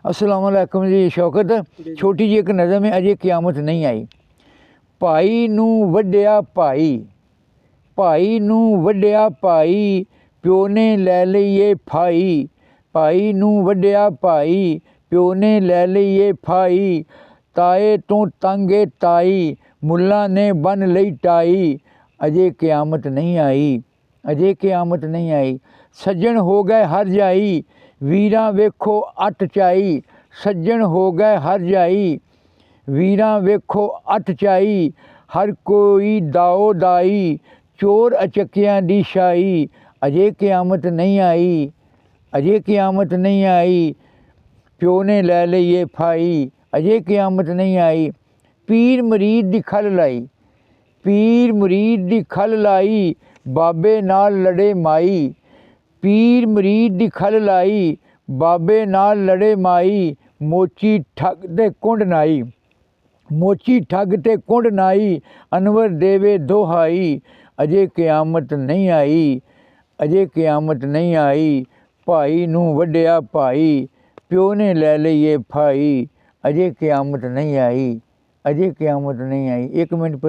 अस्सलाम वालेकुम जी शौकत। छोटी जी एक नज़म है, अजे क़यामत नहीं आई। भाई नूं वड्डिया भाई, भाई नूं वड्डिया भाई, प्यो ने लै लईए फाई। भाई नूं वड्डिया भाई, प्यो ने लै लईए फाई। ताए तो तंग ए ताई, मुल्ला ने बन लई टाई। अजे क़यामत नहीं आई, अजे क़यामत नहीं आई। सज्जन हो गए हर जाई, वीरां वेखो अट चाई। सज्जन हो गए हर जाई, वीरां वेखो अट चाई। हर कोई दाओ दाई, चोर अचक्कियां दी शाई। अजे क़यामत नहीं आई, अजे क़यामत नहीं आई। प्यो ने लै लईए फाई। अजे क़यामत नहीं आई। पीर मुरीद दी खल लाई, पीर मुरीद दी खल लाई, बाबे नाल लड़े माई। पीर मुरीद दी खल लाई, बाबे नाल लड़े माई। मोची ठग ते कुंड नाई, मोची ठग ते कुंड नाई। अनवर देवे दोहाई। अजे क़यामत नहीं आई, अजे क़यामत नहीं आई। भाई नूं वड्डिया भाई, प्यो ने लै लईए फाई। अजे क़यामत नहीं आई, अजे क़यामत नहीं आई। एक मिनट पर